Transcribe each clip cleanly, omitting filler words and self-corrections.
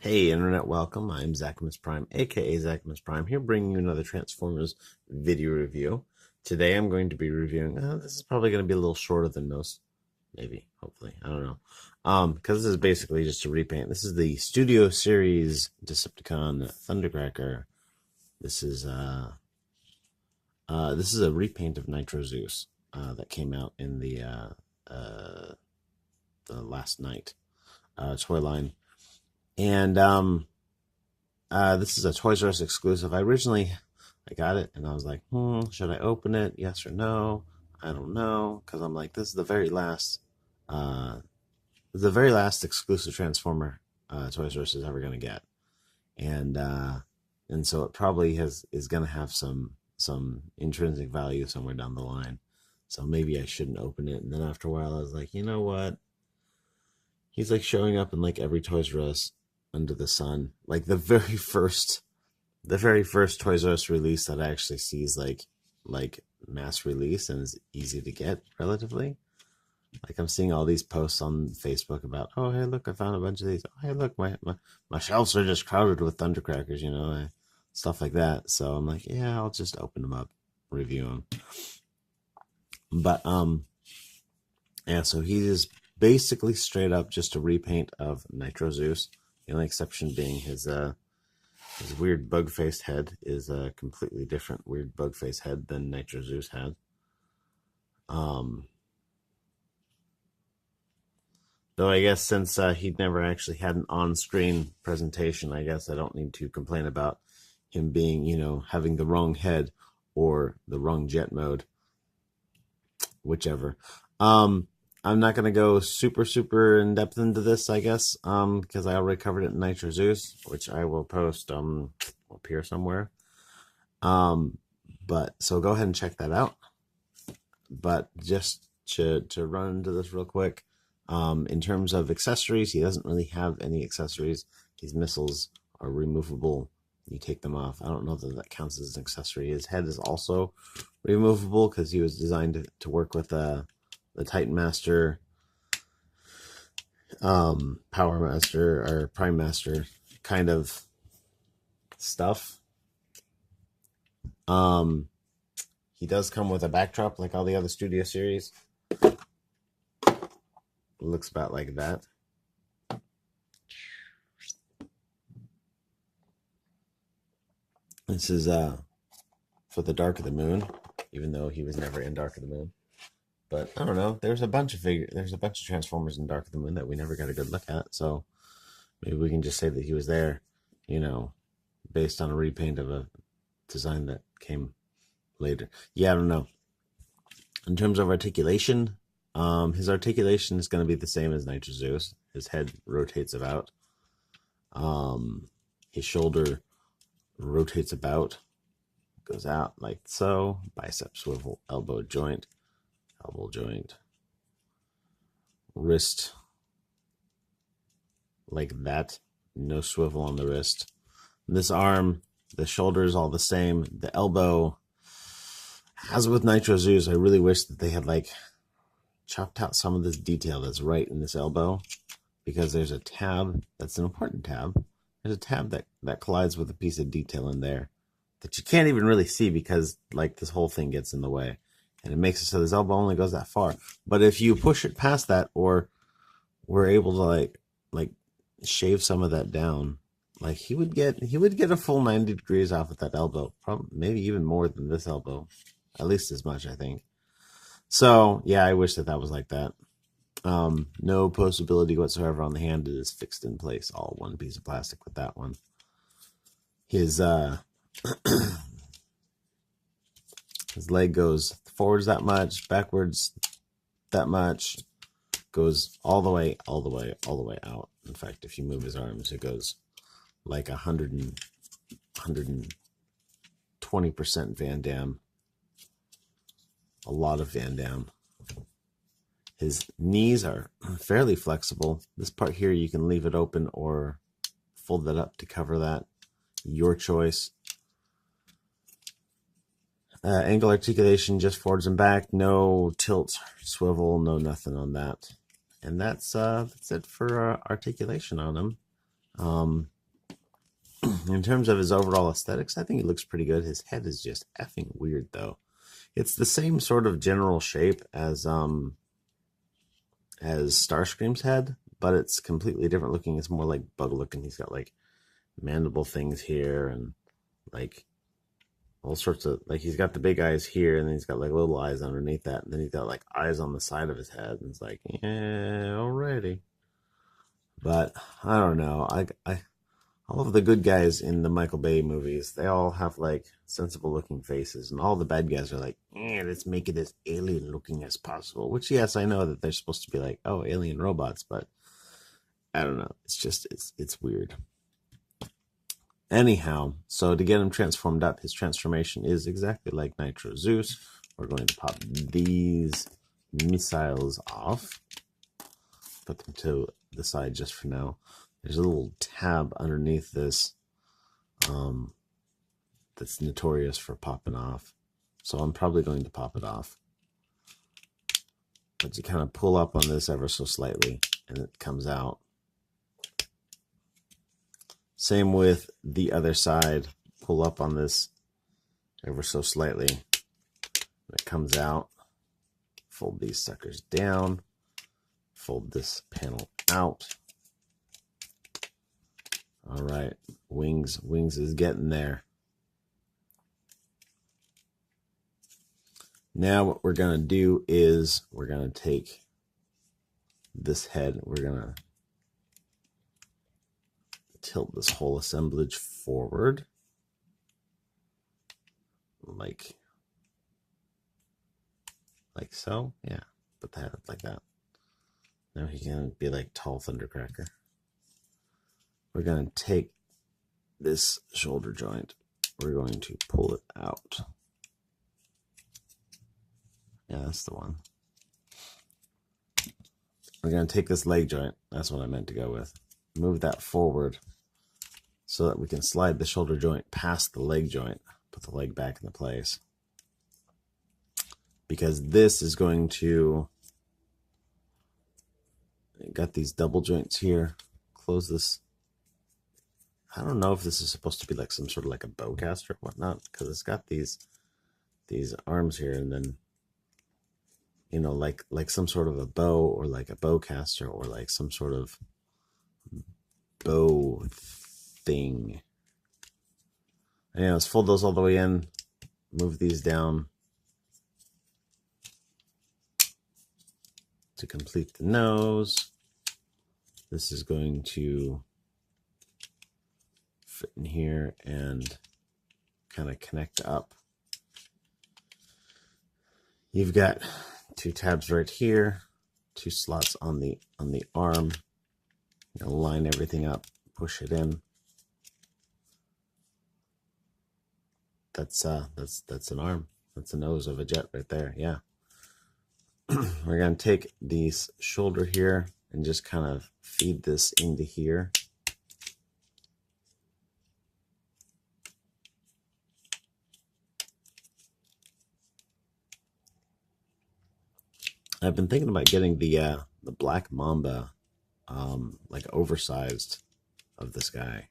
Hey Internet, welcome. I'm Zachamus Prime, aka Zachamus Prime, here bringing you another Transformers video review. Today I'm going to be reviewing, this is probably going to be a little shorter than most, maybe, hopefully, I don't know. Because this is basically just a repaint. This is the Studio Series Decepticon Thundercracker. This is a repaint of Nitro Zeus that came out in the last night toy line. And this is a Toys R Us exclusive. I got it and I was like, should I open it? Yes or no? I don't know, because I'm like, this is the very last exclusive Transformer Toys R Us is ever gonna get, and so it probably is gonna have some intrinsic value somewhere down the line. So maybe I shouldn't open it. And then after a while, I was like, you know what? He's like showing up in like every Toys R Us under the sun. Like the very first Toys R Us release that I actually see is like mass release and is easy to get relatively. Like I'm seeing all these posts on Facebook about, oh hey look, I found a bunch of these. Oh hey look, my shelves are just crowded with Thundercrackers, stuff like that. So I'm like, yeah, I'll just open them up, review them. But yeah, so he is basically straight up just a repaint of Nitro Zeus. The only exception being his weird bug-faced head is a completely different weird bug-faced head than Nitro Zeus had. Though I guess since he'd never actually had an on-screen presentation, I guess I don't need to complain about him being, having the wrong head or the wrong jet mode, whichever. I'm not going to go super in depth into this, I guess, because I already covered it in Nitro Zeus, which I will post up here somewhere. But so go ahead and check that out. But just to run into this real quick, in terms of accessories, he doesn't really have any accessories. These missiles are removable. You take them off. I don't know that counts as an accessory. His head is also removable because he was designed to work with the Titan Master, Power Master, or Prime Master kind of stuff. He does come with a backdrop like all the other Studio Series. It looks about like that. This is for the Dark of the Moon, even though he was never in Dark of the Moon. But I don't know. There's a bunch of Transformers in Dark of the Moon that we never got a good look at. So maybe we can just say that he was there, based on a repaint of a design that came later. Yeah, I don't know. In terms of articulation, his articulation is going to be the same as Nitro Zeus. His head rotates about. His shoulder rotates about, goes out like so. Bicep swivel, elbow joint, wrist like that, no swivel on the wrist. This arm, the shoulder is all the same. The elbow, as with Nitro Zeus, I really wish that they had chopped out some of this detail that's right in this elbow, because there's a tab that's an important tab. There's a tab that collides with a piece of detail in there that you can't even really see because this whole thing gets in the way. And it makes it so this elbow only goes that far. But if you push it past that, or we're able to like shave some of that down, he would get a full 90 degrees off of that elbow. Probably maybe even more than this elbow. At least as much, I think. So yeah, I wish that was like that. No postability whatsoever on the hand. It is fixed in place, all one piece of plastic with that one. His his leg goes forwards that much, backwards that much, goes all the way out. In fact, if you move his arms, it goes like 120% Van Damme. A lot of Van Damme. His knees are fairly flexible. This part here, you can leave it open or fold that up to cover that. Your choice. Angle articulation, just forwards and back. No tilt, swivel, no nothing on that. And that's it for articulation on him. In terms of his overall aesthetics, I think he looks pretty good. His head is just effing weird, though. It's the same sort of general shape as Starscream's head, but it's completely different looking. It's more like bug looking. He's got like mandible things here and like all sorts of, like, he's got the big eyes here, and then he's got like little eyes underneath that, and then he's got like eyes on the side of his head, and it's like, yeah, alrighty. But I don't know. I all of the good guys in the Michael Bay movies, they all have like sensible looking faces, and all the bad guys are like, let's make it as alien looking as possible. Which, yes, I know that they're supposed to be like, oh, alien robots, but I don't know. It's just it's weird. Anyhow, so to get him transformed up, his transformation is exactly like Nitro Zeus. We're going to pop these missiles off. Put them to the side just for now. There's a little tab underneath this that's notorious for popping off. So I'm probably going to pop it off. But you kind of pull up on this ever so slightly, and it comes out. Same with the other side. Pull up on this ever so slightly. It comes out. Fold these suckers down. Fold this panel out. All right. Wings is getting there. Now what we're going to do is we're going to take this head. We're going to tilt this whole assemblage forward like so. Yeah, put the head up like that. Now he's going to be like tall Thundercracker. We're going to take this shoulder joint. We're going to pull it out. Yeah, that's the one. We're going to take this leg joint. That's what I meant to go with. Move that forward so that we can slide the shoulder joint past the leg joint. Put the leg back into place. Because this is going to... Got these double joints here. Close this. I don't know if this is supposed to be like some sort of like a bowcaster or whatnot, because it's got these arms here, and then, you know, like some sort of a bow, or like a bowcaster, or like some sort of bow thing. Anyways, fold those all the way in. Move these down to complete the nose. This is going to fit in here and kind of connect up. You've got two tabs right here, two slots on the arm. You're gonna line everything up, push it in. That's an arm. That's the nose of a jet right there. Yeah. We're gonna take these shoulder here and just kind of feed this into here. I've been thinking about getting the Black Mamba, like oversized of this guy,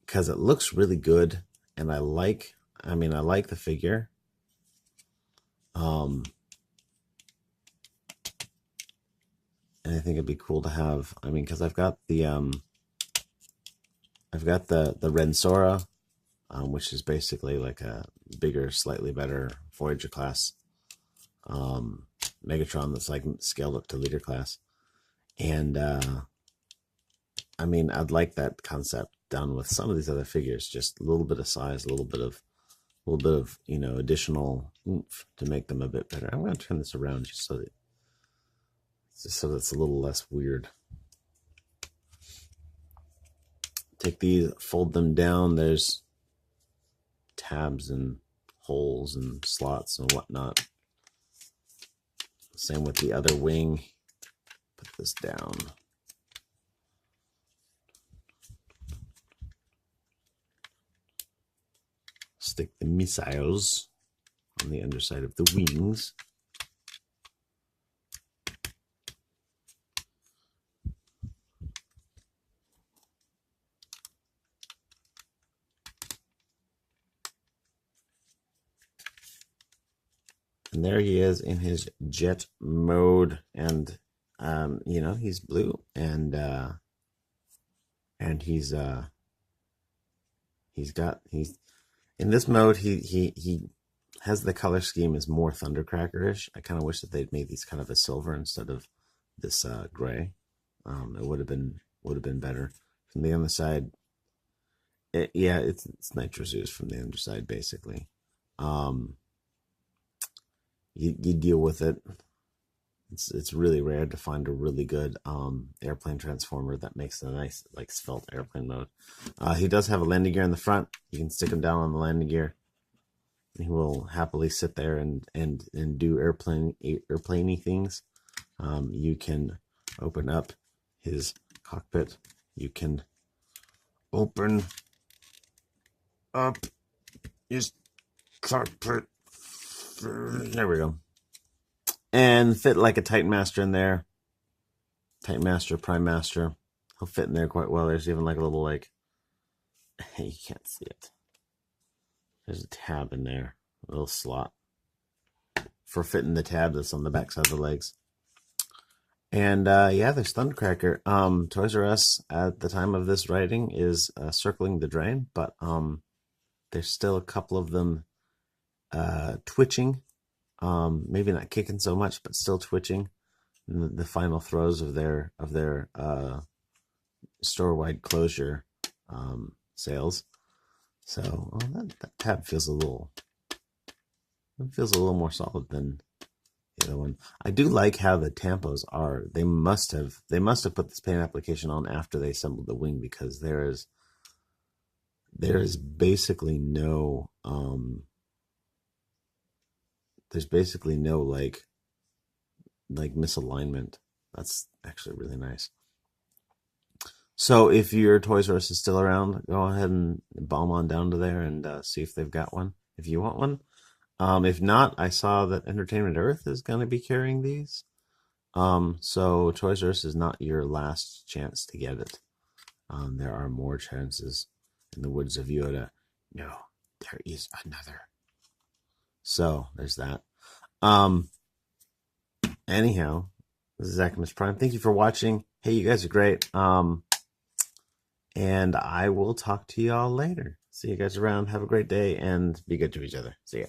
because it looks really good, and I like the figure. And I think it'd be cool to have. I mean, because I've got the Rensora, which is basically like a bigger, slightly better Voyager class Megatron that's like scaled up to leader class. And I mean, I'd like that concept done with some of these other figures, just a little bit of size, a little bit of you know, additional oomph to make them a bit better. I'm going to turn this around just so that it's a little less weird. Take these, fold them down. There's tabs and holes and slots and whatnot. Same with the other wing. Put this down. Stick the missiles on the underside of the wings. And there he is in his jet mode, and he's blue, and he's in this mode. He has the color scheme is more Thundercracker-ish. I kind of wish that they'd made these kind of a silver instead of this gray. It would have been better. From the underside, it's nitrous ooze from the underside basically. You deal with it. It's really rare to find a really good airplane transformer that makes a nice like svelte airplane mode. He does have a landing gear in the front. You can stick him down on the landing gear. He will happily sit there and do airplane-y things. You can open up his cockpit. You can open up his cockpit. There we go. And fit like a Titan Master in there. Titan Master, Prime Master. He'll fit in there quite well. There's even like a little you can't see it. There's a tab in there, a little slot for fitting the tab that's on the back side of the legs. And there's Thundercracker. Toys R Us at the time of this writing is circling the drain, but there's still a couple of them twitching. Maybe not kicking so much, but still twitching. In the final throes of their store-wide closure sales. So that tab feels a little more solid than the other one. I do like how the tampos are. They must have put this paint application on after they assembled the wing, because there is basically no like misalignment. That's actually really nice. So if your Toys R Us is still around, go ahead and bomb on down to there and see if they've got one, if you want one. If not, I saw that Entertainment Earth is going to be carrying these. So Toys R Us is not your last chance to get it. There are more chances in the woods of Yoda. No, there is another. So there's that. Anyhow, this is Zachamus Prime. Thank you for watching. Hey, you guys are great. And I will talk to y'all later. See you guys around. Have a great day and be good to each other. See ya.